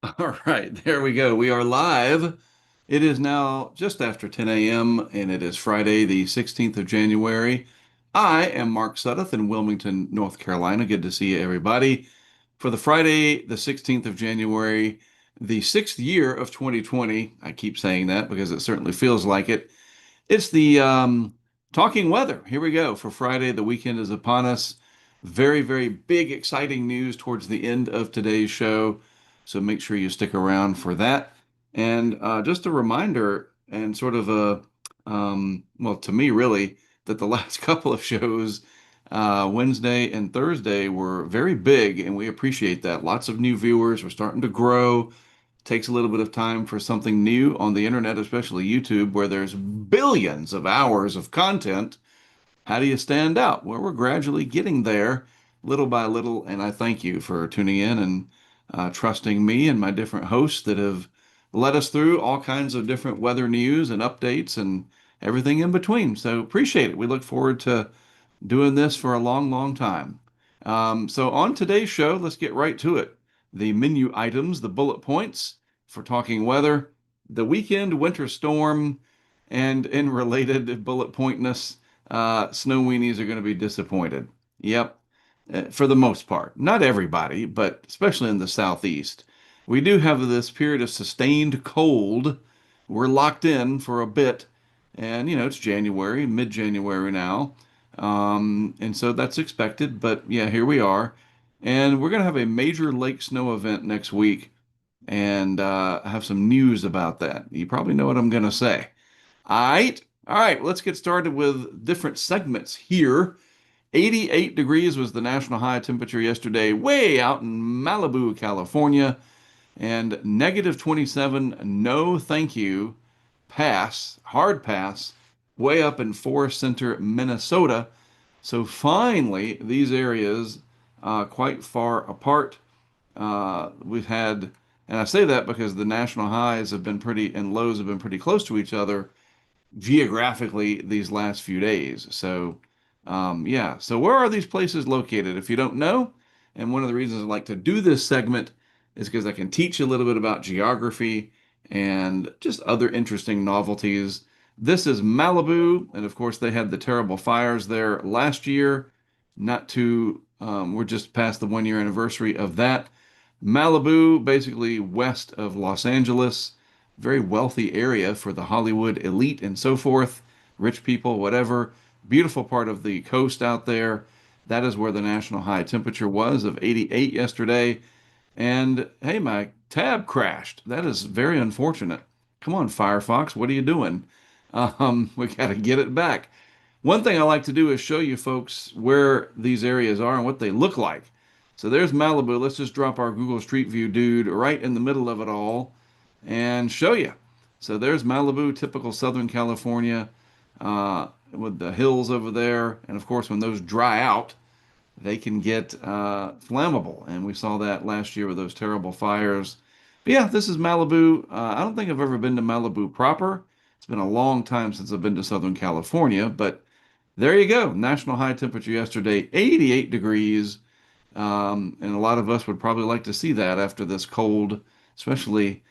All right, there we go. We are live. It is now just after 10 a.m. and it is Friday, the 16th of January. I am Mark Sudduth in Wilmington, North Carolina. Good to see you, everybody. For the Friday, the 16th of January, the sixth year of 2020. I keep saying that because it certainly feels like it. It's the talking weather. Here we go for Friday. The weekend is upon us. Very, very big, exciting news towards the end of today's show. So make sure you stick around for that. And just a reminder, and sort of well, to me, really, that the last couple of shows, Wednesday and Thursday, were very big, and we appreciate that. Lots of new viewers. We're starting to grow. Takes a little bit of time for something new on the internet, especially YouTube, where there's billions of hours of content. How do you stand out? Well, we're gradually getting there little by little, and I thank you for tuning in and trusting me and my different hosts that have led us through all kinds of different weather news and updates and everything in between. So appreciate it. We look forward to doing this for a long, long time. So on today's show, let's get right to it. The menu items, the bullet points for talking weather, the weekend winter storm, and in related bullet pointness, snow weenies are going to be disappointed. Yep, for the most part. Not everybody, but especially in the southeast. We do have this period of sustained cold. We're locked in for a bit, and it's January, mid-January now. And so that's expected, but yeah, here we are. And we're going to have a major lake snow event next week and have some news about that. You probably know what I'm going to say. All right. All right. Let's get started with different segments here. 88 degrees was the national high temperature yesterday, way out in Malibu, California, and negative 27, no thank you, pass, hard pass, way up in Forest Center, Minnesota. So finally, these areas quite far apart. We've had, and I say that because the national highs have been pretty and lows have been pretty close to each other geographically these last few days. So, yeah. So where are these places located? If you don't know, and one of the reasons I like to do this segment is because I can teach you a little bit about geography and just other interesting novelties. This is Malibu, and of course they had the terrible fires there last year. Not too, we're just past the 1 year anniversary of that. Malibu, basically west of Los Angeles, very wealthy area for the Hollywood elite and so forth, rich people, whatever. Beautiful part of the coast out there. That is where the national high temperature was of 88 yesterday. And hey, my tab crashed. That is very unfortunate. Come on, Firefox, what are you doing? We got to get it back. One thing I like to do is show you folks where these areas are and what they look like. So there's Malibu. Let's just drop our Google Street View dude right in the middle of it all and show you. So there's Malibu, typical Southern California, with the hills over there. And of course, when those dry out, they can get flammable. And we saw that last year with those terrible fires. But yeah, this is Malibu. I don't think I've ever been to Malibu proper. It's been a long time since I've been to Southern California, but there you go. National high temperature yesterday, 88 degrees. And a lot of us would probably like to see that after this cold, especially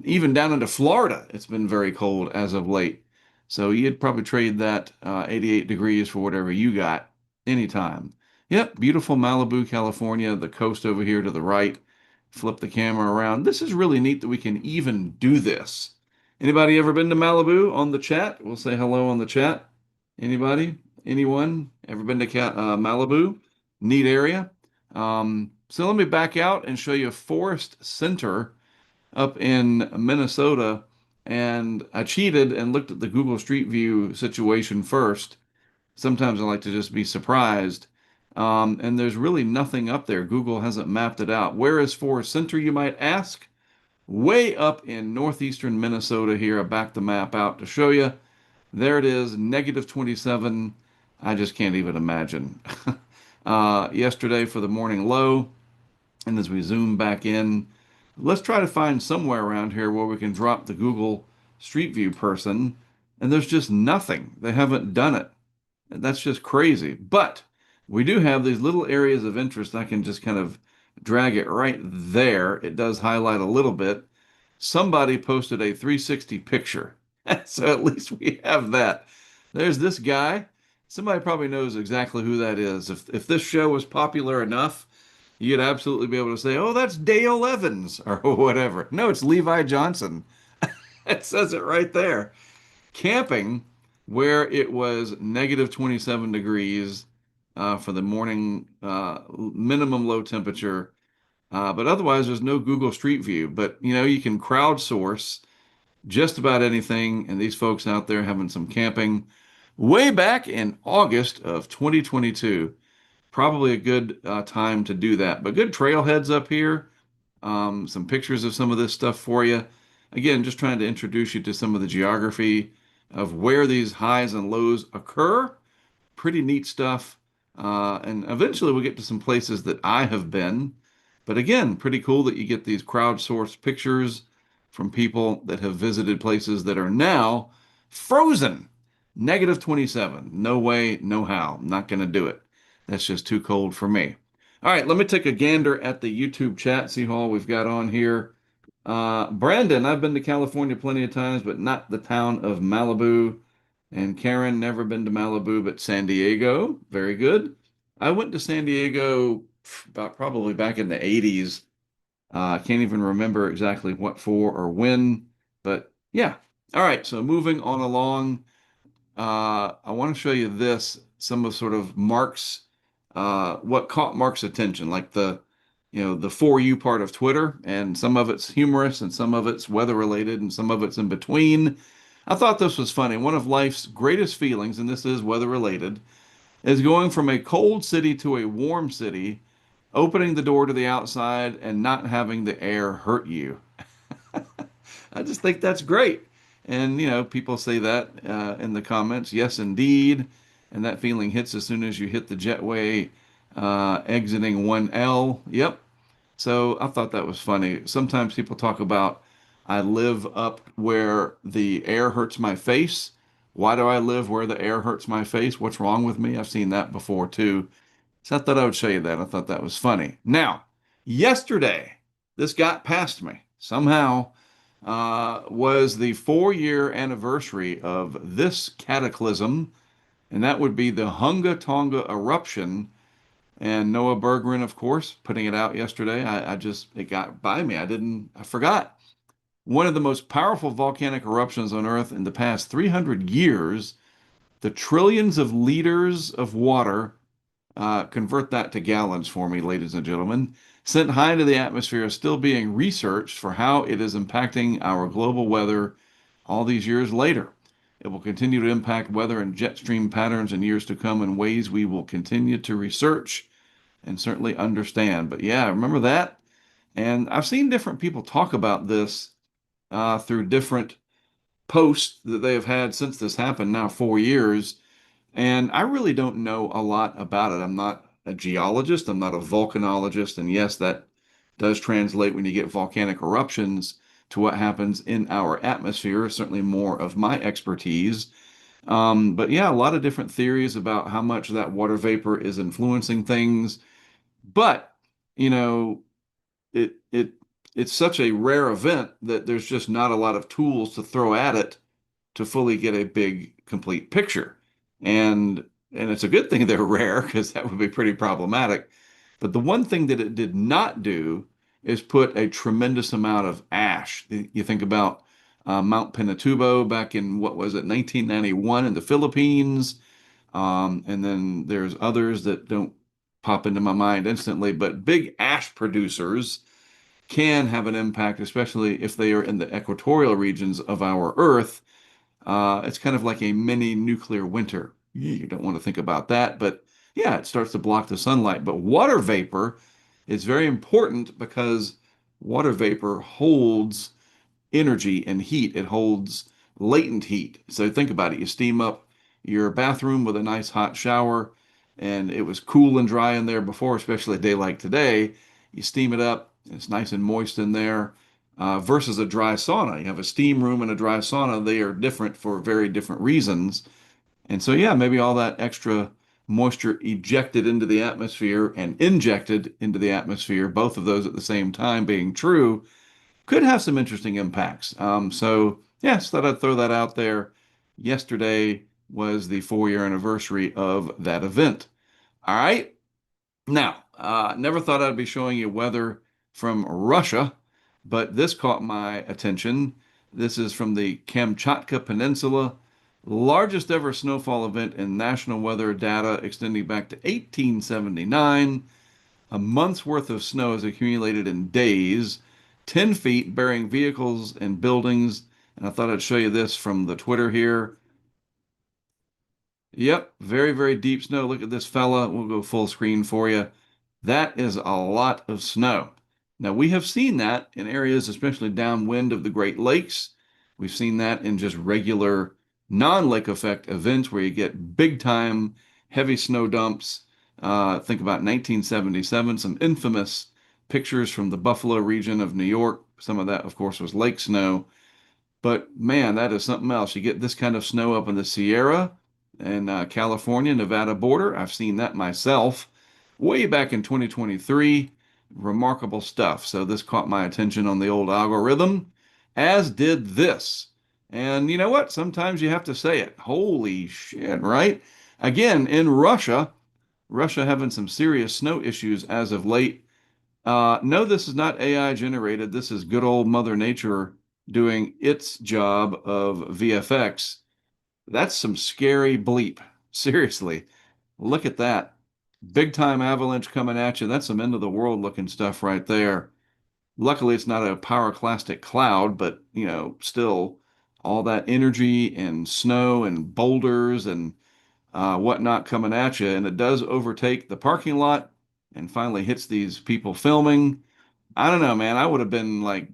even down into Florida. It's been very cold as of late. So you'd probably trade that 88 degrees for whatever you got anytime. Yep, beautiful Malibu, California, the coast over here to the right. Flip the camera around. This is really neat that we can even do this. Anybody ever been to Malibu on the chat? We'll say hello on the chat. Anybody? Anyone ever been to Malibu? Neat area. So let me back out and show you Forest Center up in Minnesota. And I cheated and looked at the Google Street View situation first. Sometimes I like to just be surprised. And there's really nothing up there. Google hasn't mapped it out. Where is Forest Center, you might ask? Way up in northeastern Minnesota here. I backed the map out to show you. There it is, negative 27. I just can't even imagine. Yesterday for the morning low, and as we zoom back in, let's try to find somewhere around here where we can drop the Google Street View person, and there's just nothing. They haven't done it. That's just crazy. But we do have these little areas of interest I can just kind of drag it right there, it does highlight a little bit. Somebody posted a 360 picture. So at least we have that. There's this guy. Somebody probably knows exactly who that is. If this show was popular enough, you'd absolutely be able to say, "Oh, that's Dale Evans," or whatever. No, it's Levi Johnson. It says it right there. Camping where it was negative 27 degrees for the morning minimum low temperature. But otherwise, there's no Google Street View. But you can crowdsource just about anything. And these folks out there having some camping way back in August of 2022. Probably a good time to do that. But good trailheads up here. Some pictures of some of this stuff for you. Again, just trying to introduce you to some of the geography of where these highs and lows occur. Pretty neat stuff. And eventually we'll get to some places that I have been. But again, pretty cool that you get these crowdsourced pictures from people that have visited places that are now frozen. Negative 27. No way, no how. I'm not going to do it. That's just too cold for me. All right, let me take a gander at the YouTube chat, see who all we've got on here. Brandon, I've been to California plenty of times, but not the town of Malibu. And Karen, never been to Malibu, but San Diego. Very good. I went to San Diego about probably back in the 80s. I can't even remember exactly what for or when, but yeah. All right, so moving on along. I want to show you this, some of sort of Mark's, what caught Mark's attention, like the For You part of Twitter, and some of it's humorous and some of it's weather related and some of it's in between. I thought this was funny. One of life's greatest feelings, and this is weather related, is going from a cold city to a warm city, opening the door to the outside and not having the air hurt you. I just think that's great. And, people say that in the comments. Yes, indeed. And that feeling hits as soon as you hit the jetway exiting 1L. Yep. So I thought that was funny. Sometimes people talk about, I live up where the air hurts my face. Why do I live where the air hurts my face? What's wrong with me? I've seen that before too. So I thought I would show you that. I thought that was funny. Now, yesterday, this got past me somehow, was the 4-year anniversary of this cataclysm, and that would be the Hunga Tonga eruption. And Noah Berggren, of course, putting it out yesterday. It got by me. I forgot. One of the most powerful volcanic eruptions on Earth in the past 300 years. The trillions of liters of water, convert that to gallons for me, ladies and gentlemen, sent high into the atmosphere is still being researched for how it is impacting our global weather all these years later. It will continue to impact weather and jet stream patterns in years to come in ways we will continue to research and certainly understand. But yeah, remember that? And I've seen different people talk about this through different posts that they have had since this happened now 4 years. And I really don't know a lot about it. I'm not a geologist, I'm not a volcanologist. And yes, that does translate when you get volcanic eruptions to what happens in our atmosphere, certainly more of my expertise. But yeah, a lot of different theories about how much that water vapor is influencing things. But, you know, it it it's such a rare event that there's just not a lot of tools to throw at it to fully get a big complete picture. And and it's a good thing they're rare because that would be pretty problematic. But the one thing that it did not do is put a tremendous amount of ash. You think about Mount Pinatubo back in what was it, 1991 in the Philippines, and then there's others that don't pop into my mind instantly, but big ash producers can have an impact, especially if they are in the equatorial regions of our Earth. It's kind of like a mini nuclear winter. You don't want to think about that, but yeah, it starts to block the sunlight. But water vapor is very important because water vapor holds energy and heat. It holds latent heat. So think about it. You steam up your bathroom with a nice hot shower, and it was cool and dry in there before, especially a day like today. You steam it up, and it's nice and moist in there. Versus a dry sauna. You have a steam room and a dry sauna. They are different for very different reasons. And so, yeah, maybe all that extra moisture ejected into the atmosphere and injected into the atmosphere, both of those at the same time being true, could have some interesting impacts. So, yes, thought I'd throw that out there. Yesterday was the 4 year anniversary of that event. All right. Now, never thought I'd be showing you weather from Russia, but this caught my attention. This is from the Kamchatka Peninsula, largest ever snowfall event in national weather data extending back to 1879. A month's worth of snow is accumulated in days, 10 feet, burying vehicles and buildings. And I thought I'd show you this from the Twitter here. Yep, very, very deep snow. Look at this fella. We'll go full screen for you. That is a lot of snow. Now, we have seen that in areas, especially downwind of the Great Lakes. We've seen that in just regular non-lake effect events where you get big time heavy snow dumps. Think about 1977, some infamous pictures from the Buffalo region of New York. Some of that, of course, was lake snow. But man, that is something else. You get this kind of snow up in the Sierra and California, Nevada border. I've seen that myself way back in 2023. Remarkable stuff. So this caught my attention on the old algorithm, as did this. And you know what? Sometimes you have to say it. Holy shit, right? Again, in Russia, Russia having some serious snow issues as of late. No, this is not AI generated. This is good old Mother Nature doing its job of VFX. That's some scary bleep. Seriously, look at that. Big time avalanche coming at you. That's some end of the world looking stuff right there. Luckily, it's not a pyroclastic cloud, but still all that energy and snow and boulders and whatnot coming at you. And it does overtake the parking lot and finally hits these people filming. I don't know, man. I would have been like,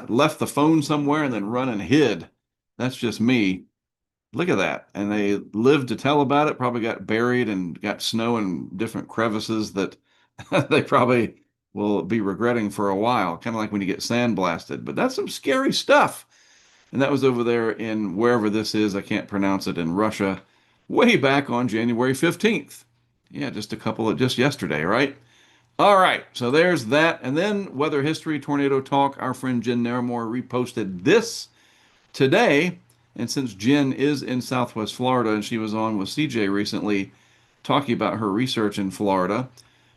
left the phone somewhere and then run and hid. That's just me. Look at that. And they lived to tell about it, probably got buried and got snow in different crevices that they probably will be regretting for a while, kind of like when you get sandblasted. But that's some scary stuff. And that was over there in wherever this is, I can't pronounce it, in Russia, way back on January 15th. Yeah, just yesterday, right? All right, so there's that. And then weather history, tornado talk. Our friend Jen Naramore reposted this today. And since Jen is in Southwest Florida and she was on with CJ recently talking about her research in Florida,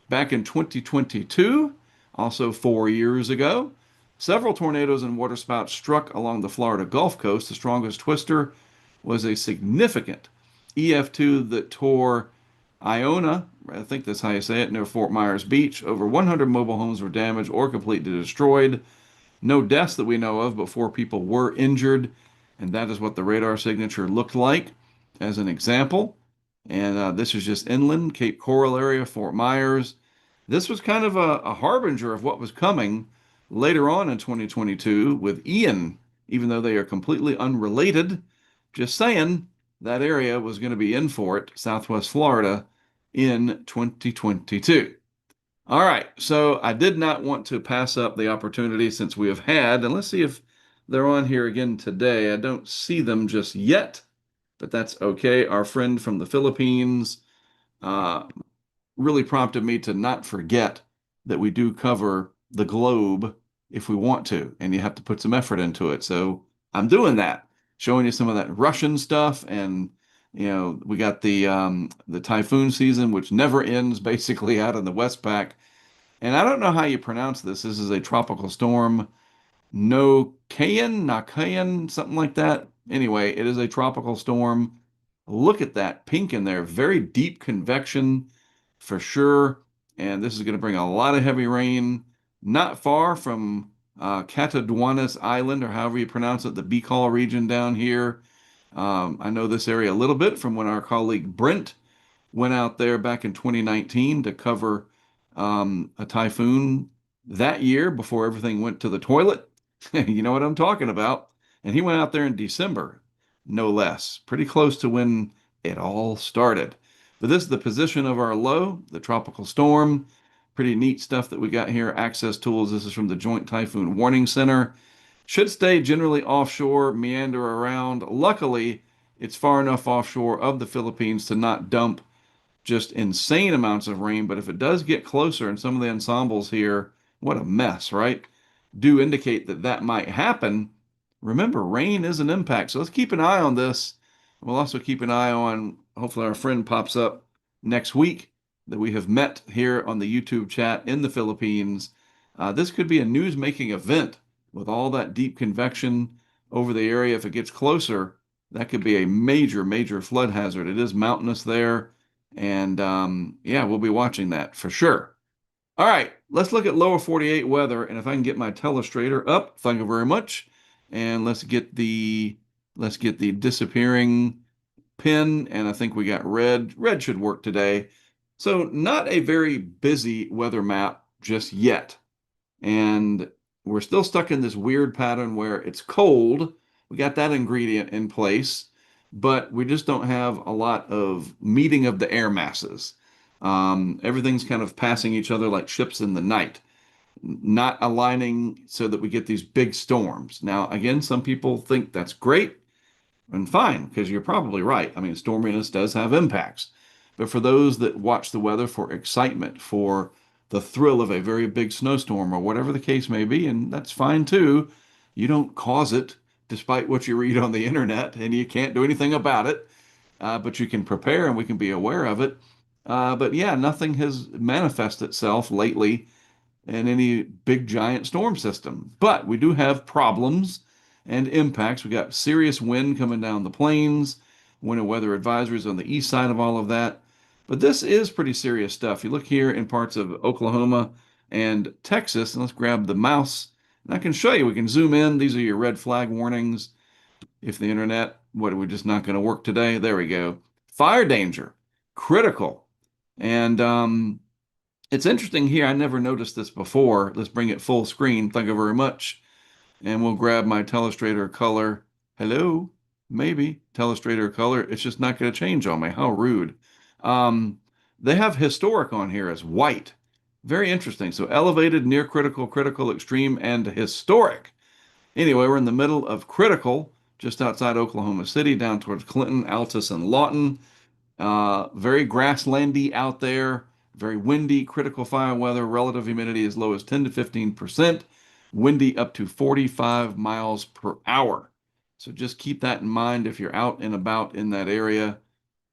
back in 2022, also 4 years ago, several tornadoes and waterspouts struck along the Florida Gulf Coast. The strongest twister was a significant EF2 that tore Iona, I think that's how you say it, near Fort Myers Beach. Over 100 mobile homes were damaged or completely destroyed. No deaths that we know of, but 4 people were injured. And that is what the radar signature looked like as an example. And this is just inland, Cape Coral area, Fort Myers. This was kind of a harbinger of what was coming later on in 2022 with Ian, even though they are completely unrelated. Just saying that area was going to be in for it, Southwest Florida, in 2022. All right, so I did not want to pass up the opportunity since we have had, and let's see if they're on here again today. I don't see them just yet, but that's okay. Our friend from the Philippines uh, really prompted me to not forget that we do cover the globe if we want to, and you have to put some effort into it. So I'm doing that, showing you some of that Russian stuff, and we got the typhoon season, which never ends, basically out in the Westpac. And I don't know how you pronounce this. This is a tropical storm, Nakayan, something like that. Anyway, it is a tropical storm. Look at that pink in there. Very deep convection for sure. And this is going to bring a lot of heavy rain, not far from Catanduanes Island, or however you pronounce it, the Bicol region down here. I know this area a little bit from when our colleague Brent went out there back in 2019 to cover a typhoon that year before everything went to the toilet. You know what I'm talking about. And he went out there in December, no less, pretty close to when it all started. But this is the position of our low, the tropical storm. Pretty neat stuff that we got here. Access tools. This is from the Joint Typhoon Warning Center. Should stay generally offshore, meander around. Luckily, it's far enough offshore of the Philippines to not dump just insane amounts of rain. But if it does get closer, and some of the ensembles here, what a mess, right? Do indicate that that might happen. Remember, rain is an impact. So let's keep an eye on this. We'll also keep an eye on, hopefully, our friend pops up next week that we have met here on the YouTube chat in the Philippines. This could be a news-making event with all that deep convection over the area. If it gets closer, that could be a major, major flood hazard. It is mountainous there. And yeah, we'll be watching that for sure. All right, let's look at lower 48 weather. And if I can get my telestrator up, thank you very much. And let's get the disappearing pin. And I think we got red. Red should work today. So not a very busy weather map just yet. And we're still stuck in this weird pattern where it's cold. We got that ingredient in place, but we just don't have a lot of meeting of the air masses. Everything's kind of passing each other like ships in the night, not aligning so that we get these big storms. Now, again, some people think that's great and fine, because you're probably right. I mean, storminess does have impacts. But for those that watch the weather for excitement, for the thrill of a very big snowstorm or whatever the case may be, and that's fine too, you don't cause it despite what you read on the internet, and you can't do anything about it. But you can prepare and we can be aware of it. But yeah, nothing has manifested itself lately in any big giant storm system. But we do have problems and impacts. We got serious wind coming down the plains, winter weather advisories on the east side of all of that. But this is pretty serious stuff. You look here in parts of Oklahoma and Texas, and let's grab the mouse. And I can show you, we can zoom in. These are your red flag warnings. If the internet, what are we just not going to work today? There we go. Fire danger, critical. And it's interesting here. I never noticed this before. Let's bring it full screen. Thank you very much. And we'll grab my telestrator color. Hello, maybe telestrator color. It's just not going to change on me. How rude. Um, they have historic on here as white. Very interesting. So elevated, near critical, critical, extreme, and historic. Anyway, we're in the middle of critical, just outside Oklahoma City, down towards Clinton, Altus, and Lawton. Very grasslandy out there, very windy, critical fire weather, relative humidity as low as 10 to 15%, windy up to 45 miles per hour. So just keep that in mind if you're out and about in that area.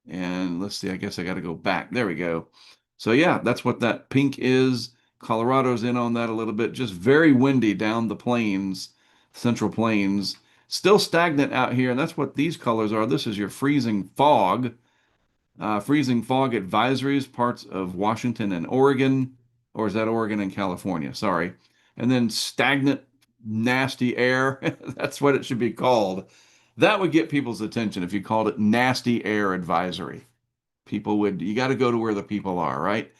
And let's see, I guess I got to go back. There we go. So yeah, that's what that pink is. Colorado's in on that a little bit. Just very windy down the plains, central plains. Still stagnant out here, and that's what these colors are. This is your freezing fog. Freezing fog advisories, parts of Washington and Oregon, or is that Oregon and California? Sorry. And then stagnant, nasty air. That's what it should be called. That would get people's attention if you called it nasty air advisory. People would, you got to go to where the people are, right?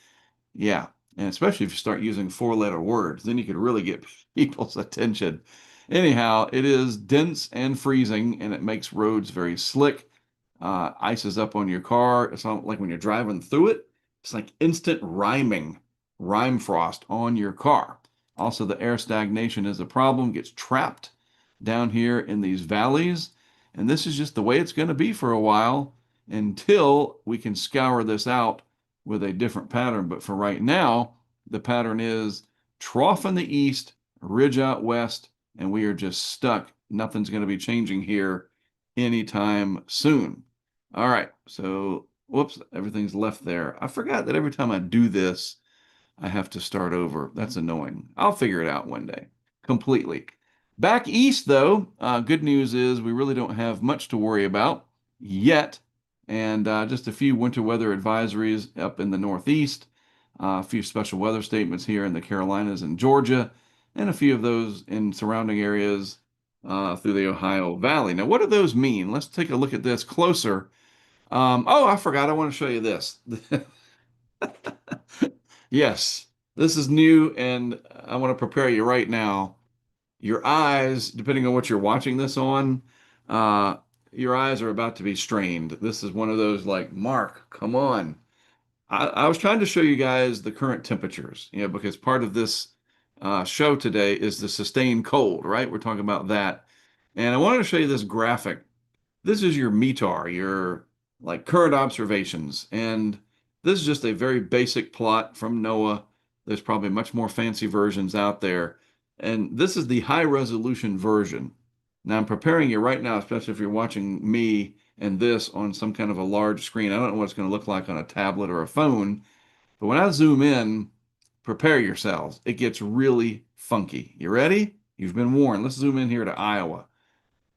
Yeah. And especially if you start using four-letter words, then you could really get people's attention. Anyhow, it is dense and freezing, and it makes roads very slick. Ice is up on your car. It's not like when you're driving through it, it's like instant rime frost on your car. Also, the air stagnation is a problem, gets trapped down here in these valleys. And this is just the way it's going to be for a while until we can scour this out with a different pattern. But for right now, the pattern is trough in the east, ridge out west, and we are just stuck. Nothing's going to be changing here anytime soon. All right, so whoops, everything's left there. I forgot that every time I do this, I have to start over. That's annoying. I'll figure it out one day completely. Back east, though, good news is we really don't have much to worry about yet. And just a few winter weather advisories up in the Northeast, a few special weather statements here in the Carolinas and Georgia, and a few of those in surrounding areas through the Ohio Valley. Now, what do those mean? Let's take a look at this closer. Oh, I forgot. I want to show you this. Yes, this is new, and I want to prepare you right now. Your eyes, depending on what you're watching this on, uh, your eyes are about to be strained. This is one of those like, Mark, come on. I was trying to show you guys the current temperatures, because part of this show today is the sustained cold, right? We're talking about that. And I wanted to show you this graphic. This is your METAR, your like current observations. And This is just a very basic plot from NOAA. There's probably much more fancy versions out there. And this is the high resolution version. Now I'm preparing you right now, especially if you're watching me and this on some kind of a large screen. I don't know what it's going to look like on a tablet or a phone, but when I zoom in, prepare yourselves. It gets really funky. You ready? You've been warned. Let's zoom in here to Iowa.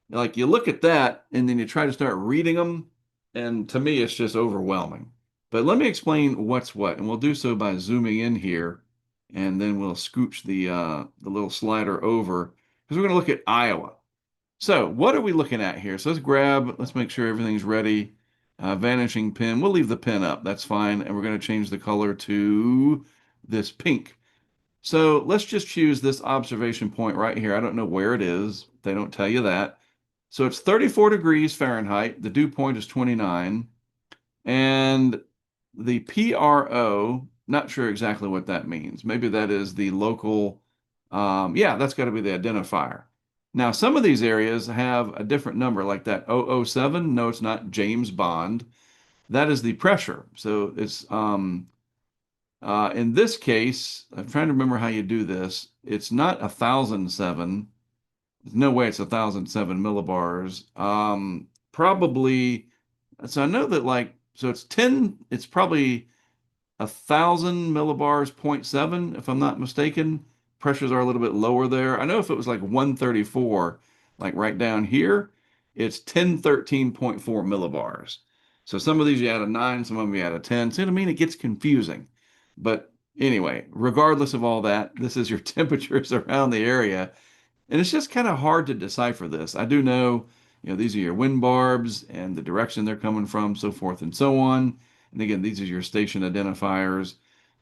Like you look at that and then you try to start reading them, and to me, it's just overwhelming. But let me explain what's what, and we'll do so by zooming in here, and then we'll scooch the little slider over because we're going to look at Iowa. So what are we looking at here? So let's make sure everything's ready. Vanishing pin. We'll leave the pin up. That's fine. And we're going to change the color to this pink. So let's just choose this observation point right here. I don't know where it is. They don't tell you that. So it's 34 degrees Fahrenheit. The dew point is 29. And the PRO, not sure exactly what that means. Maybe that is the local, yeah, that's got to be the identifier. Now, some of these areas have a different number, like that 007. No, it's not James Bond. That is the pressure. So it's in this case, I'm trying to remember how you do this. It's not 1,007. There's no way it's 1,007 millibars. Probably, so I know that so it's 10, it's probably 1,000 millibars, point 0.7, if I'm not mistaken. Pressures are a little bit lower there. I know if it was like 134, like right down here, it's 1013.4 millibars. So some of these you add a 9, some of them you add a 10. See what I mean? It gets confusing. But anyway, regardless of all that, this is your temperatures around the area. And it's just kind of hard to decipher this. I do know, these are your wind barbs and the direction they're coming from, so forth and so on. And again, these are your station identifiers.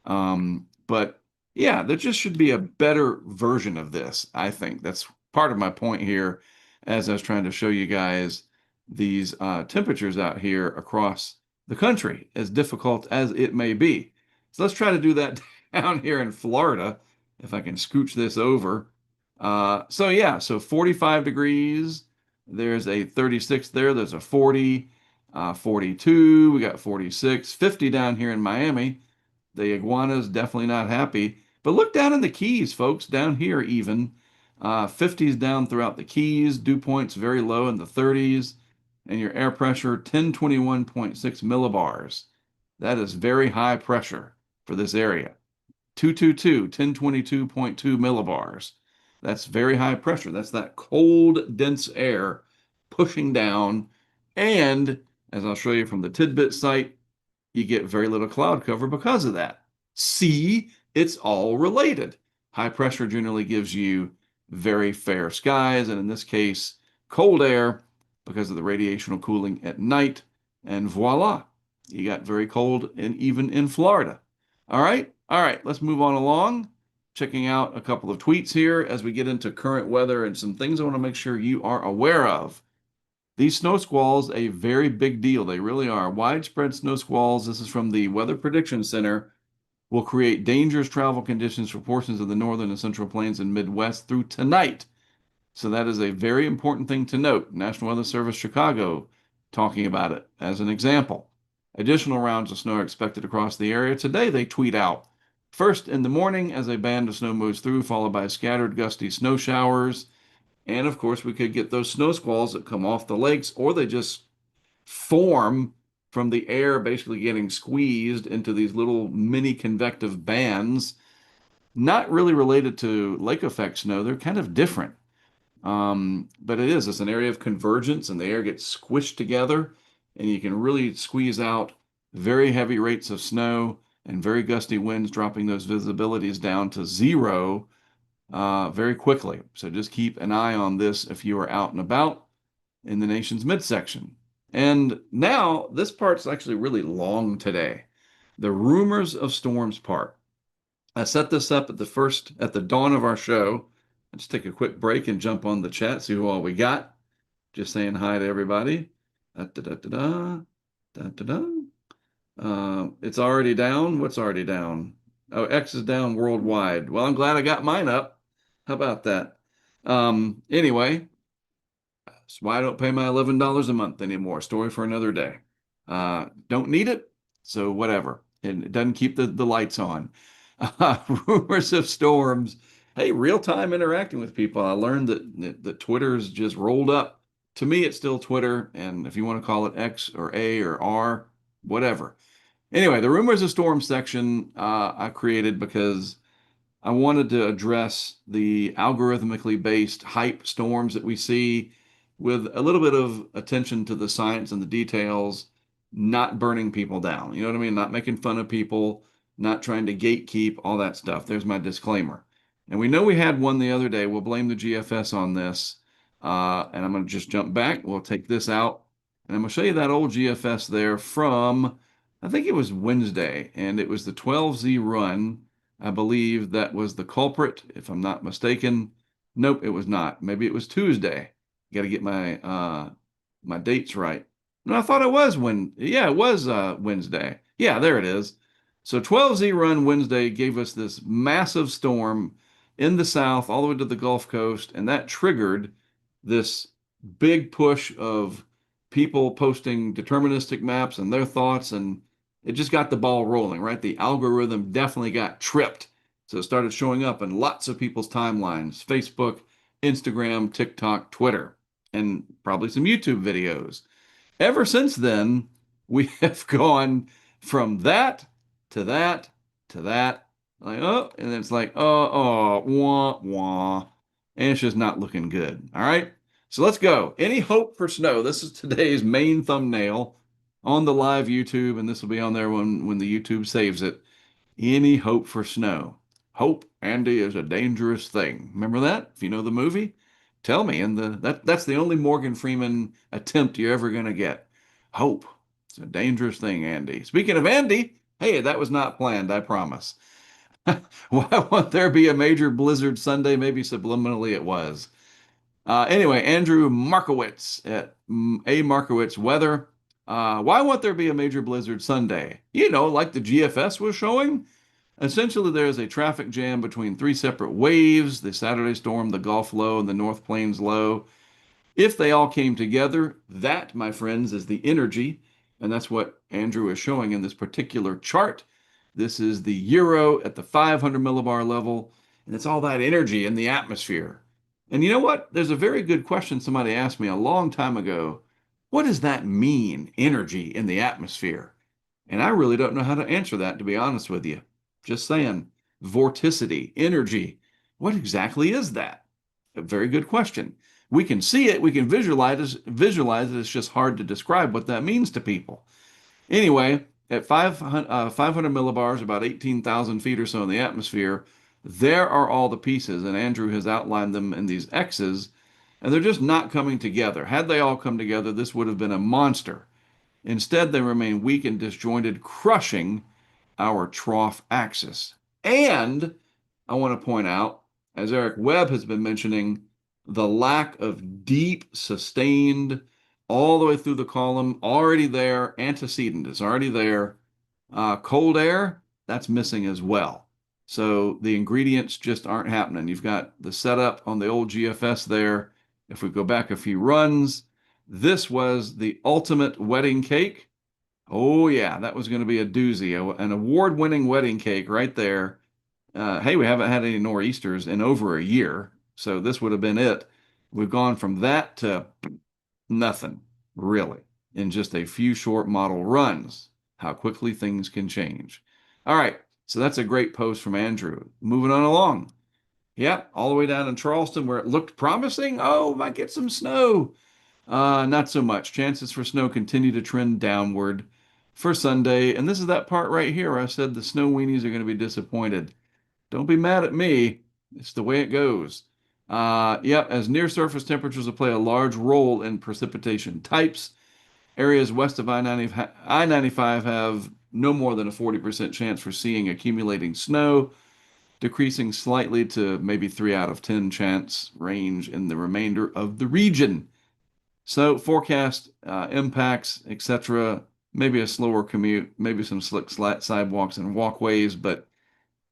But yeah, there just should be a better version of this, I think. That's part of my point here as I was trying to show you guys these temperatures out here across the country, as difficult as it may be. So let's try to do that down here in Florida, if I can scooch this over. So yeah, so 45 degrees. There's a 36 there. There's a 40, 42. We got 46, 50 down here in Miami. The iguana's definitely not happy. But look down in the Keys, folks, down here even. 50s down throughout the Keys. Dew points very low in the 30s. And your air pressure, 1021.6 millibars. That is very high pressure for this area. 222, 1022.2 millibars. That's very high pressure. That's that cold, dense air pushing down. And as I'll show you from the tidbit site, you get very little cloud cover because of that. See, it's all related. High pressure generally gives you very fair skies, and in this case, cold air because of the radiational cooling at night. And voila, you got very cold, and even in Florida. All right, let's move on along. Checking out a couple of tweets here as we get into current weather and some things I want to make sure you are aware of. These snow squalls, a very big deal. They really are. Widespread snow squalls, this is from the Weather Prediction Center, will create dangerous travel conditions for portions of the northern and central plains and Midwest through tonight. So that is a very important thing to note. National Weather Service Chicago talking about it as an example. Additional rounds of snow are expected across the area. Today they tweet out, first in the morning as a band of snow moves through, followed by scattered gusty snow showers. And of course, we could get those snow squalls that come off the lakes, or they just form from the air basically getting squeezed into these little mini convective bands. Not really related to lake effect snow. They're kind of different. But it's an area of convergence and the air gets squished together and you can really squeeze out very heavy rates of snow and very gusty winds, dropping those visibilities down to zero very quickly. So just keep an eye on this if you are out and about in the nation's midsection. And now this part's actually really long today. The rumors of storms part. I set this up at the dawn of our show. Let's take a quick break and jump on the chat, see who all we got. Just saying hi to everybody. Da, da, da, da, da, da, da, da. It's already down. What's already down? Oh, X is down worldwide. Well, I'm glad I got mine up. How about that? Anyway, that's why I don't pay my $11 a month anymore. Story for another day. Don't need it, so whatever. and it doesn't keep the lights on. Rumors of storms. Hey, real time interacting with people. I learned that Twitter's just rolled up. To me, it's still Twitter, and if you want to call it X or A or R, whatever. Anyway, the rumors of storm section I created because I wanted to address the algorithmically based hype storms that we see with a little bit of attention to the science and the details, not burning people down. You know what I mean? Not making fun of people, not trying to gatekeep, all that stuff. There's my disclaimer. And we know we had one the other day. We'll blame the GFS on this. And I'm going to just jump back. We'll take this out. And I'm going to show you that old GFS there from, I think it was Wednesday, and it was the 12Z run. I believe that was the culprit, if I'm not mistaken. Nope, it was not. Maybe it was Tuesday. Got to get my dates right. No, I thought it was yeah, it was Wednesday. Yeah, there it is. So 12Z run Wednesday gave us this massive storm in the south all the way to the Gulf Coast, and that triggered this big push of people posting deterministic maps and their thoughts, and it just got the ball rolling, right? The algorithm definitely got tripped. So it started showing up in lots of people's timelines: Facebook, Instagram, TikTok, Twitter, and probably some YouTube videos. Ever since then, we have gone from that to that to that. Like, oh, and it's like, wah, wah. And it's just not looking good. All right. So let's go. Any hope for snow? This is today's main thumbnail on the live YouTube, and this will be on there when the YouTube saves it. Any hope for snow? Hope, Andy, is a dangerous thing. Remember that? If you know the movie, tell me. And that's the only Morgan Freeman attempt you're ever gonna get. Hope. It's a dangerous thing, Andy. Speaking of Andy, hey, that was not planned, I promise. Why won't there be a major blizzard Sunday? Maybe subliminally it was. Anyway, Andrew Markowitz at A. Markowitz Weather. Why won't there be a major blizzard Sunday? You know, like the GFS was showing. Essentially, there is a traffic jam between three separate waves: the Saturday storm, the Gulf low, and the North Plains low. If they all came together, that, my friends, is the energy. And that's what Andrew is showing in this particular chart. This is the euro at the 500 millibar level, and it's all that energy in the atmosphere. And you know what? There's a very good question somebody asked me a long time ago. What does that mean, energy in the atmosphere? And I really don't know how to answer that, to be honest with you. Just saying. Vorticity, energy. What exactly is that? A very good question. We can see it, we can visualize it. It's just hard to describe what that means to people. Anyway, at 500 millibars, about 18,000 feet or so in the atmosphere, there are all the pieces, and Andrew has outlined them in these X's, and they're just not coming together. Had they all come together, this would have been a monster. Instead, they remain weak and disjointed, crushing our trough axis. And I want to point out, as Eric Webb has been mentioning, the lack of deep, sustained, all the way through the column, already there, antecedent is already there. Cold air, that's missing as well. So the ingredients just aren't happening. You've got the setup on the old GFS there. If we go back a few runs, this was the ultimate wedding cake. Oh, yeah, that was going to be a doozy, an award-winning wedding cake right there. Hey, we haven't had any nor'easters in over a year, so this would have been it. We've gone from that to nothing, really, in just a few short model runs. How quickly things can change. All right, so that's a great post from Andrew. Moving on along. Yep, all the way down in Charleston where it looked promising. Oh, might get some snow. Not so much. Chances for snow continue to trend downward for Sunday. And this is that part right here where I said the snow weenies are going to be disappointed. Don't be mad at me. It's the way it goes. Yep, as near surface temperatures will play a large role in precipitation types, areas west of I-95 have no more than a 40% chance for seeing accumulating snow, decreasing slightly to maybe 3 out of 10 chance range in the remainder of the region. So forecast impacts, etc. Maybe a slower commute, maybe some slick sidewalks and walkways, but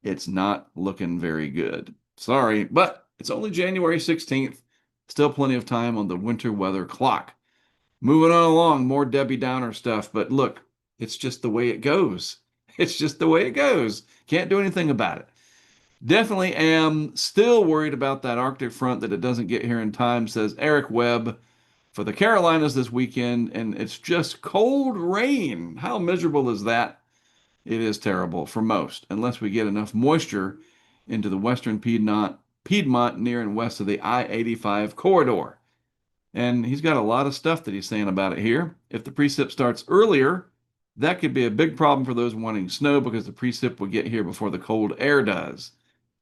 it's not looking very good. Sorry, but it's only January 16th. Still plenty of time on the winter weather clock. Moving on along, more Debbie Downer stuff, but look, it's just the way it goes. It's just the way it goes. Can't do anything about it. Definitely am still worried about that Arctic front that it doesn't get here in time, says Eric Webb for the Carolinas this weekend. And it's just cold rain. How miserable is that? It is terrible for most, unless we get enough moisture into the western Piedmont near and west of the I-85 corridor. And he's got a lot of stuff that he's saying about it here. If the precip starts earlier, that could be a big problem for those wanting snow because the precip will get here before the cold air does.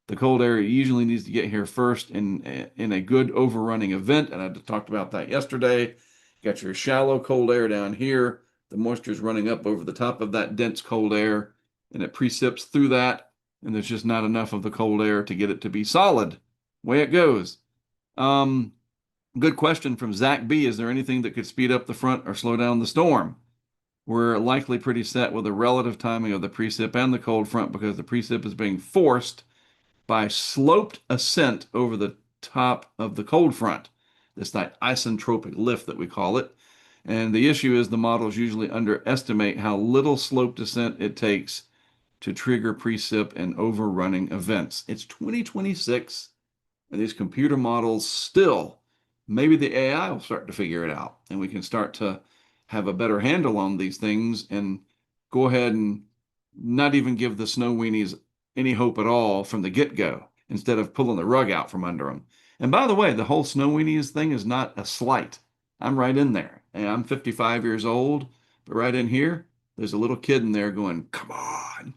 The cold air usually needs to get here first in a good overrunning event, and I talked about that yesterday. You got your shallow cold air down here. The moisture is running up over the top of that dense cold air, and it precips through that, and there's just not enough of the cold air to get it to be solid. Way it goes. Um, Good question from Zach B. Is there anything that could speed up the front or slow down the storm? We're likely pretty set with the relative timing of the precip and the cold front because the precip is being forced by sloped ascent over the top of the cold front. This that isentropic lift that we call it. And the issue is the models usually underestimate how little sloped descent it takes to trigger precip and overrunning events. It's 2026 and these computer models still, maybe the AI will start to figure it out and we can start to have a better handle on these things and go ahead and not even give the snow weenies any hope at all from the get-go instead of pulling the rug out from under them. And by the way, the whole snow weenies thing is not a slight. I'm right in there. And I'm 55 years old, but right in here, there's a little kid in there going, come on.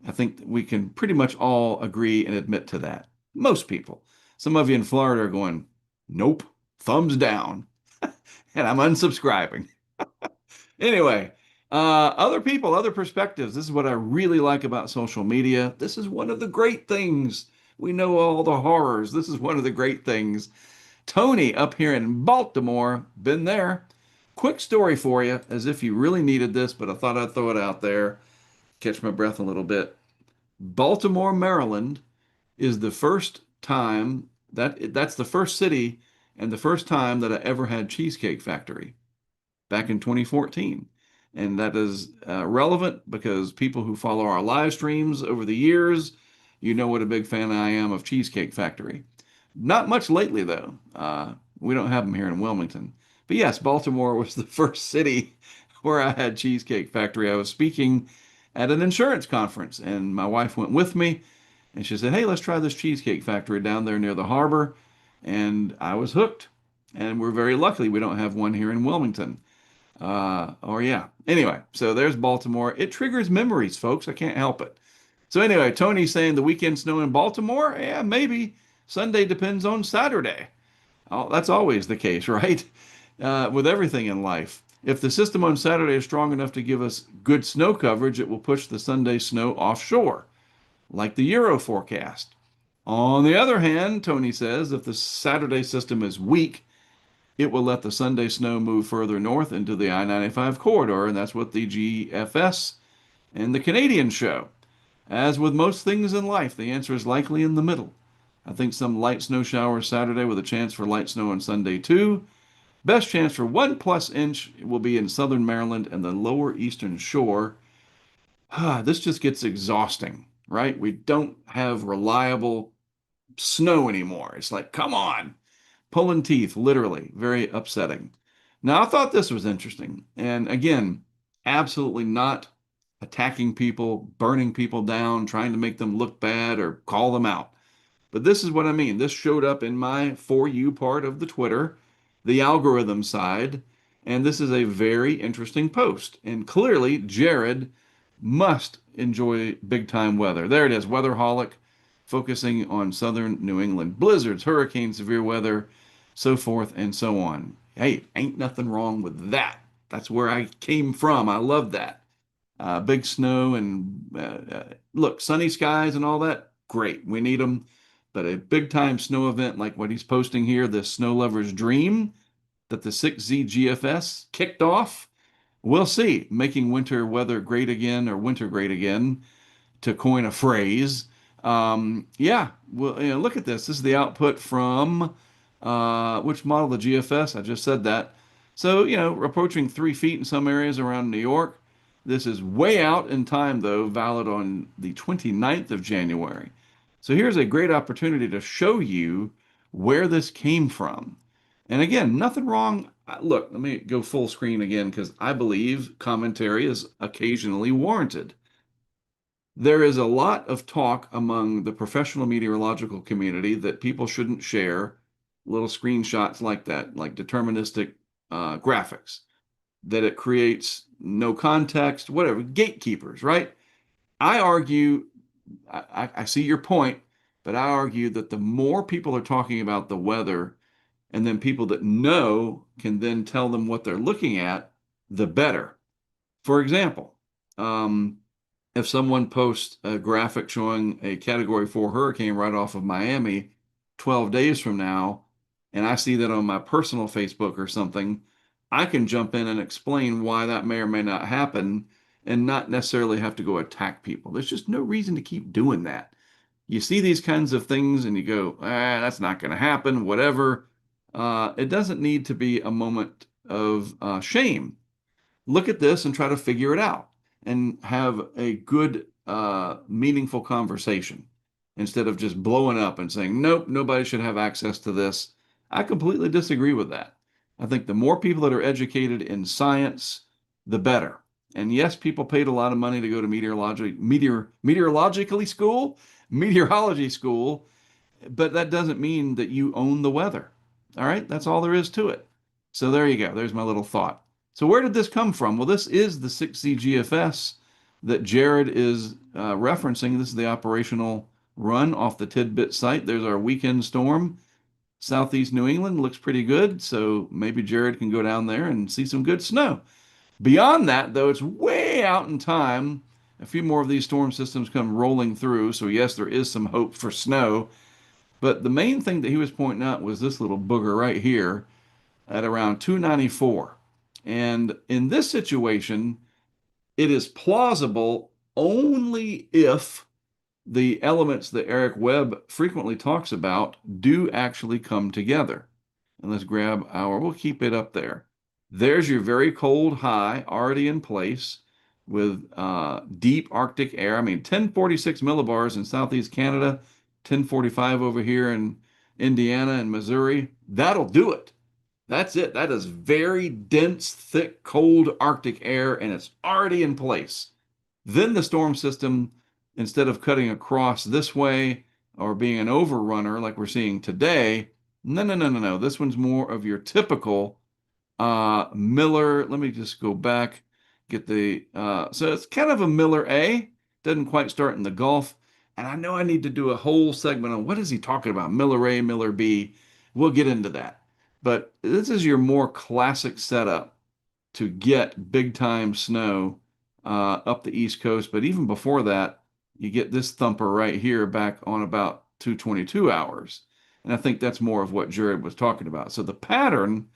I think we can pretty much all agree and admit to that. Most people. Some of you in Florida are going, nope, thumbs down. And I'm unsubscribing. Anyway, other people, other perspectives. This is what I really like about social media. This is one of the great things. We know all the horrors. This is one of the great things. Tony up here in Baltimore, been there. Quick story for you, as if you really needed this, but I thought I'd throw it out there, catch my breath a little bit. Baltimore, Maryland is the first time that's the first city and the first time that I ever had Cheesecake Factory back in 2014. And that is relevant because people who follow our live streams over the years, you know what a big fan I am of Cheesecake Factory. Not much lately, though. We don't have them here in Wilmington. But yes, Baltimore was the first city where I had Cheesecake Factory. I was speaking at an insurance conference, and my wife went with me, and she said, hey, let's try this Cheesecake Factory down there near the harbor. And I was hooked. And we're very lucky we don't have one here in Wilmington. Or yeah. Anyway, so there's Baltimore. It triggers memories, folks. I can't help it. So anyway, Tony's saying the weekend snow in Baltimore? Yeah, maybe. Sunday depends on Saturday. Oh, that's always the case, right? With everything in life. If the system on Saturday is strong enough to give us good snow coverage, it will push the Sunday snow offshore, like the Euro forecast. On the other hand, Tony says, if the Saturday system is weak, it will let the Sunday snow move further north into the I-95 corridor, and that's what the GFS and the Canadians show. As with most things in life, the answer is likely in the middle. I think some light snow showers Saturday with a chance for light snow on Sunday too. Best chance for 1+ inch will be in southern Maryland and the lower eastern shore. This just gets exhausting, right? We don't have reliable snow anymore. It's like, come on, pulling teeth, literally, very upsetting. Now, I thought this was interesting. And again, absolutely not attacking people, burning people down, trying to make them look bad or call them out. But this is what I mean. This showed up in my For You part of the Twitter, the algorithm side, and this is a very interesting post. And clearly, Jared must enjoy big time weather. There it is, Weatherholic, focusing on southern New England blizzards, hurricanes, severe weather, so forth and so on. Hey, ain't nothing wrong with that. That's where I came from. I love that. Big snow and look, sunny skies and all that. Great. We need them. But a big time snow event like what he's posting here, the Snow Lover's Dream that the 6Z GFS kicked off, we'll see. Making winter weather great again or winter great again, to coin a phrase. Yeah, well, look at this. This is the output from which model? The GFS. I just said that. So, approaching 3 feet in some areas around New York. This is way out in time, though, valid on the 29th of January. So here's a great opportunity to show you where this came from. And again, nothing wrong. Look, let me go full screen again because I believe commentary is occasionally warranted. There is a lot of talk among the professional meteorological community that people shouldn't share little screenshots like that, like deterministic graphics, that it creates no context, whatever, gatekeepers, right? I argue, I see your point, but I argue that the more people are talking about the weather and then people that know can then tell them what they're looking at, the better. For example, um, if someone posts a graphic showing a Category 4 hurricane right off of Miami 12 days from now, and I see that on my personal Facebook or something, I can jump in and explain why that may or may not happen and not necessarily have to go attack people. There's just no reason to keep doing that. You see these kinds of things and you go, that's not going to happen, whatever. It doesn't need to be a moment of shame. Look at this and try to figure it out and have a good, meaningful conversation instead of just blowing up and saying, nope, nobody should have access to this. I completely disagree with that. I think the more people that are educated in science, the better. And yes, people paid a lot of money to go to meteorologically school, meteorology school, but that doesn't mean that you own the weather. All right, that's all there is to it. So there you go. There's my little thought. So where did this come from? Well, this is the 6Z GFS that Jared is referencing. This is the operational run off the Tidbit site. There's our weekend storm. Southeast New England looks pretty good, so maybe Jared can go down there and see some good snow. Beyond that, though, it's way out in time. A few more of these storm systems come rolling through, so yes, there is some hope for snow. But the main thing that he was pointing out was this little booger right here at around 294. And in this situation, it is plausible only if the elements that Eric Webb frequently talks about do actually come together. And let's grab we'll keep it up there. There's your very cold high already in place with deep Arctic air. I mean, 1046 millibars in Southeast Canada, 1045 over here in Indiana and Missouri. That'll do it. That's it. That is very dense, thick, cold Arctic air, and it's already in place. Then the storm system, instead of cutting across this way or being an overrunner like we're seeing today, no, no, no, no, no. This one's more of your typical Miller. Let me just go back, get so it's kind of a Miller A. Doesn't quite start in the Gulf. And I know I need to do a whole segment on what is he talking about? Miller A, Miller B. We'll get into that. But this is your more classic setup to get big time snow up the East Coast. But even before that, you get this thumper right here back on about 222 hours. And I think that's more of what Jared was talking about. So the pattern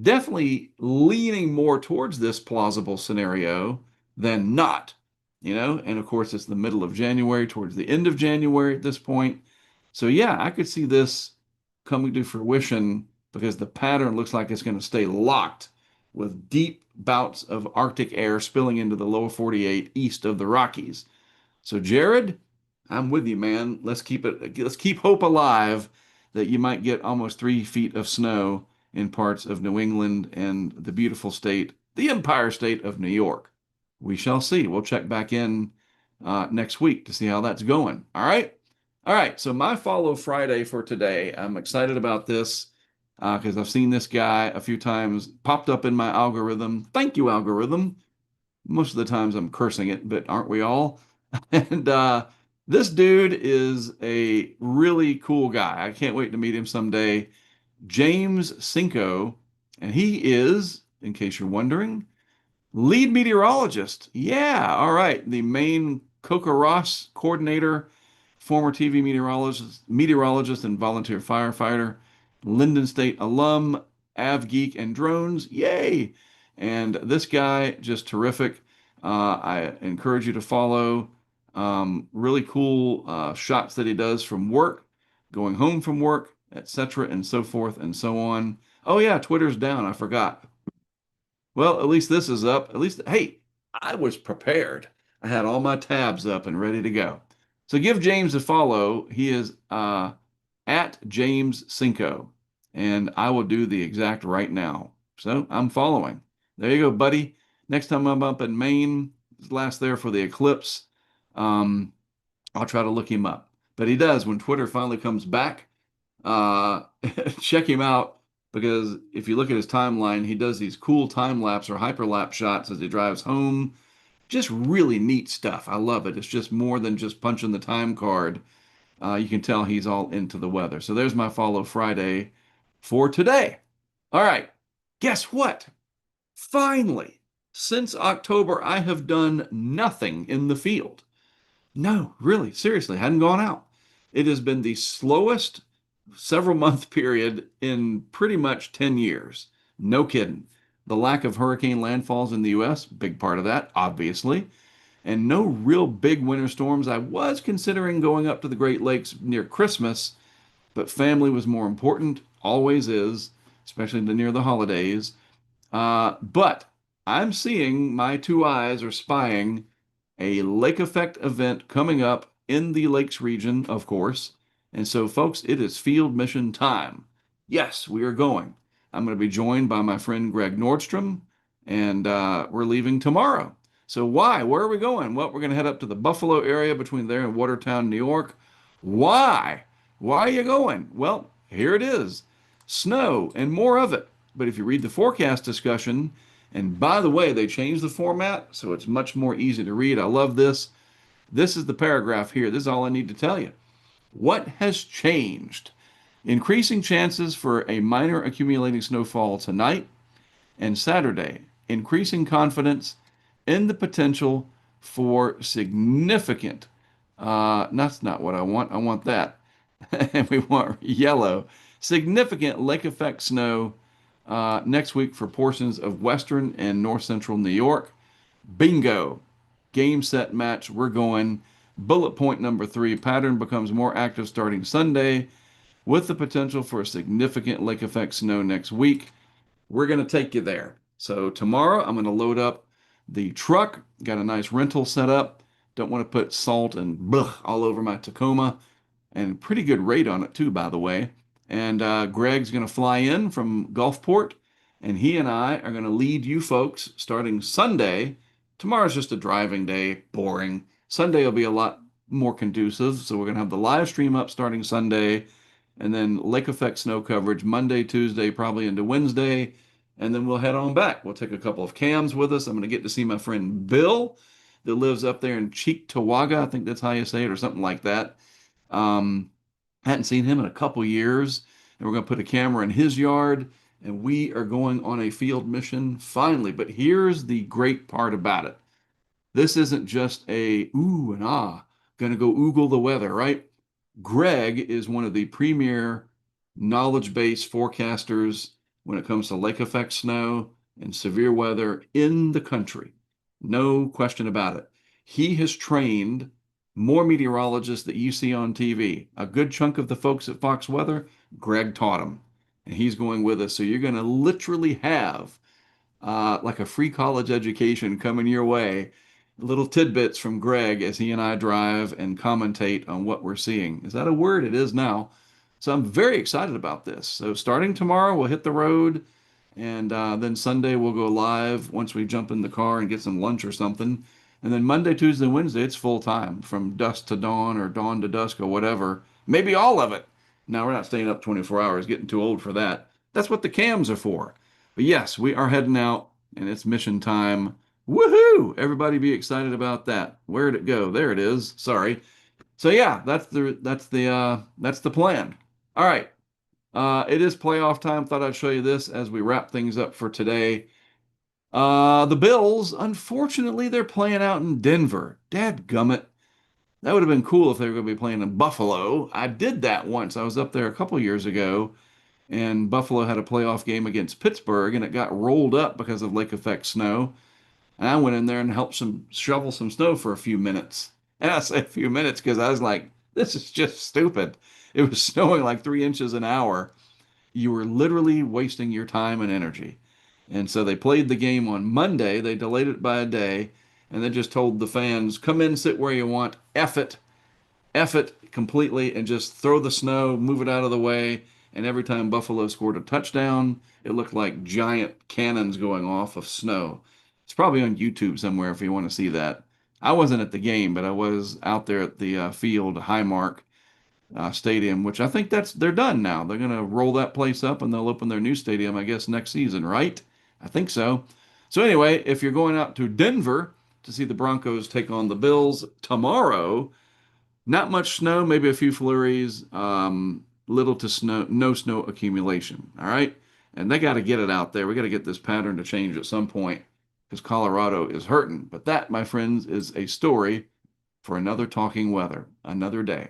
definitely leaning more towards this plausible scenario than not, and of course it's the middle of January, towards the end of January at this point. So yeah, I could see this coming to fruition because the pattern looks like it's going to stay locked with deep bouts of Arctic air spilling into the lower 48 east of the Rockies. So Jared, I'm with you, man. Let's keep hope alive that you might get almost 3 feet of snow in parts of New England and the beautiful state, the Empire State of New York. We shall see. We'll check back in next week to see how that's going. All right. All right. So my follow Friday for today, I'm excited about this because I've seen this guy a few times popped up in my algorithm. Thank you, algorithm. Most of the times I'm cursing it, but aren't we all? And this dude is a really cool guy. I can't wait to meet him someday. James Cinco, and he is, in case you're wondering, lead meteorologist. Yeah, all right. The main Coca Ross coordinator, former TV meteorologist and volunteer firefighter, Linden State alum, Av Geek and drones. Yay! And this guy, just terrific. I encourage you to follow. Really cool shots that he does from work, going home from work, etc., and so forth and so on. Oh yeah, Twitter's down. I forgot. Well, at least this is up. At least, hey, I was prepared. I had all my tabs up and ready to go. So give James a follow. He is at James Cinco, and I will do the exact right now. So I'm following. There you go, buddy. Next time I'm up in Maine, last there for the eclipse, um, I'll try to look him up. But he does when Twitter finally comes back. Uh, check him out because if you look at his timeline, he does these cool time lapse or hyperlapse shots as he drives home. Just really neat stuff. I love it. It's just more than just punching the time card. You can tell he's all into the weather. So there's my follow Friday for today. All right. Guess what? Finally, since October, I have done nothing in the field. No, really, seriously, hadn't gone out. It has been the slowest several month period in pretty much 10 years. No kidding. The lack of hurricane landfalls in the US, big part of that, obviously, and no real big winter storms. I was considering going up to the Great Lakes near Christmas, but family was more important, always is, especially near the holidays. But I'm seeing my two eyes are spying a lake effect event coming up in the lakes region, of course. And so, folks, it is field mission time. Yes, we are going. I'm going to be joined by my friend Greg Nordstrom, and we're leaving tomorrow. So, why? Where are we going? Well, we're going to head up to the Buffalo area between there and Watertown, New York. Why? Why are you going? Well, here it is snow and more of it. But if you read the forecast discussion, and by the way, they changed the format, so it's much more easy to read. I love this. This is the paragraph here. This is all I need to tell you. What has changed? Increasing chances for a minor accumulating snowfall tonight and Saturday. Increasing confidence in the potential for significant. That's not what I want. I want that. And we want yellow. Significant lake effect snow next week for portions of western and north central New York. Bingo. Game, set, match. We're going. Bullet point number 3, pattern becomes more active starting Sunday with the potential for a significant lake effect snow next week. We're going to take you there. So tomorrow I'm going to load up the truck. Got a nice rental set up. Don't want to put salt and blech all over my Tacoma, and pretty good rate on it too, by the way. And Greg's going to fly in from Gulfport, and he and I are going to lead you folks starting Sunday. Tomorrow's just a driving day, boring. Sunday will be a lot more conducive, so we're going to have the live stream up starting Sunday, and then lake effect snow coverage Monday, Tuesday, probably into Wednesday, and then we'll head on back. We'll take a couple of cams with us. I'm going to get to see my friend Bill that lives up there in Cheektowaga. I think that's how you say it, or something like that. Um, Hadn't seen him in a couple years, and we're going to put a camera in his yard, and we are going on a field mission finally. But here's the great part about it. This isn't just a ooh and ah, going to go oogle the weather, right? Greg is one of the premier knowledge-based forecasters when it comes to lake effect snow and severe weather in the country. No question about it. He has trained more meteorologists that you see on TV. A good chunk of the folks at Fox Weather, Greg taught them, and he's going with us. So you're going to literally have like a free college education coming your way. Little tidbits from Greg as he and I drive and commentate on what we're seeing. Is that a word? It is now. So I'm very excited about this. So starting tomorrow, we'll hit the road, and then Sunday we'll go live once we jump in the car and get some lunch or something. And then Monday, Tuesday, Wednesday, it's full time from dusk to dawn or dawn to dusk or whatever. Maybe all of it. Now, we're not staying up 24 hours, getting too old for that. That's what the cams are for. But yes, we are heading out and it's mission time. Woohoo! Everybody be excited about that. Where'd it go? There it is. Sorry. So yeah, that's the plan. All right. It is playoff time. Thought I'd show you this as we wrap things up for today. The Bills, unfortunately, they're playing out in Denver. Dadgummit. That would have been cool if they were going to be playing in Buffalo. I did that once. I was up there a couple years ago, and Buffalo had a playoff game against Pittsburgh, and it got rolled up because of lake effect snow. And I went in there and helped some shovel some snow for a few minutes. And I say a few minutes because I was like, this is just stupid. It was snowing like 3 inches an hour. You were literally wasting your time and energy. And so they played the game on Monday. They delayed it by a day. and they just told the fans, come in, sit where you want, F it completely, and just throw the snow, move it out of the way. And every time Buffalo scored a touchdown, it looked like giant cannons going off of snow. It's probably on YouTube somewhere if you want to see that. I wasn't at the game, but I was out there at the field, Highmark Stadium, which I think they're done now. They're going to roll that place up and they'll open their new stadium, I guess, next season, right? I think so. So anyway, if you're going out to Denver to see the Broncos take on the Bills tomorrow, not much snow, maybe a few flurries, little to snow, no snow accumulation. All right. And they got to get it out there. We got to get this pattern to change at some point because Colorado is hurting. But that, my friends, is a story for another talking weather, another day.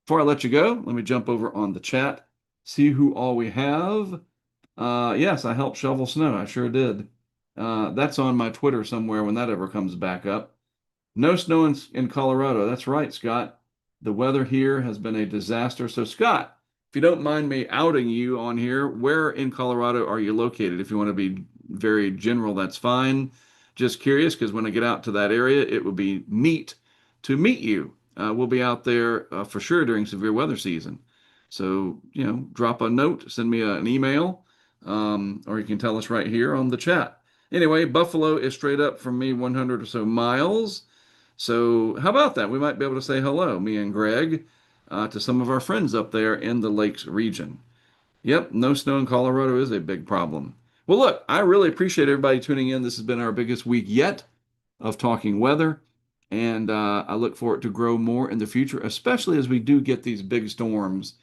Before I let you go, let me jump over on the chat, see who all we have. Yes, I helped shovel snow. I sure did. That's on my Twitter somewhere when that ever comes back up. No snow in Colorado. That's right, Scott. The weather here has been a disaster. So, Scott, if you don't mind me outing you on here, where in Colorado are you located? If you want to be very general, that's fine. Just curious, because when I get out to that area, it would be neat to meet you. We'll be out there for sure during severe weather season. So, drop a note, send me an email, or you can tell us right here on the chat. Anyway, Buffalo is straight up from me 100 or so miles. So, how about that? We might be able to say hello, me and Greg, to some of our friends up there in the Lakes region. Yep, no snow in Colorado is a big problem. Well, look, I really appreciate everybody tuning in. This has been our biggest week yet of talking weather, and I look for it to grow more in the future, especially as we do get these big storms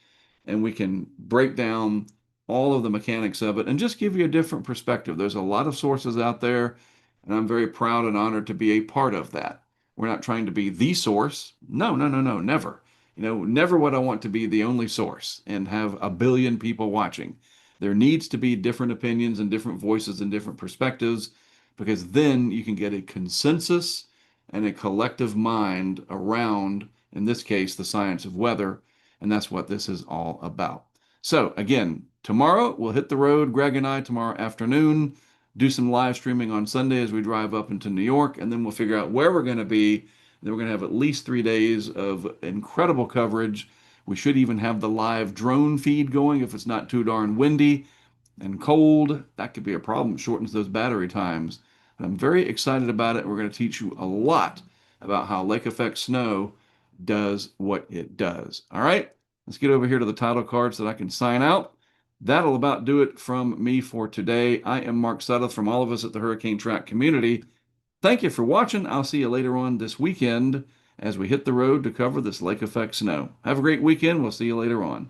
and we can break down all of the mechanics of it and just give you a different perspective. There's a lot of sources out there, and I'm very proud and honored to be a part of that. We're not trying to be the source. No, no, no, no, never. Never would I want to be the only source and have a billion people watching. There needs to be different opinions and different voices and different perspectives because then you can get a consensus and a collective mind around, in this case, the science of weather. And that's what this is all about. So, again, tomorrow we'll hit the road, Greg and I, tomorrow afternoon, do some live streaming on Sunday as we drive up into New York, and then we'll figure out where we're going to be. Then we're going to have at least 3 days of incredible coverage. We should even have the live drone feed going if it's not too darn windy and cold. That could be a problem. It shortens those battery times. But I'm very excited about it. We're going to teach you a lot about how lake effect snow does what it does. All right, let's get over here to the title card so that I can sign out. That'll about do it from me for today. I am Mark Sudduth from all of us at the Hurricane Track community. Thank you for watching. I'll see you later on this weekend as we hit the road to cover this lake effect snow. Have a great weekend. We'll see you later on.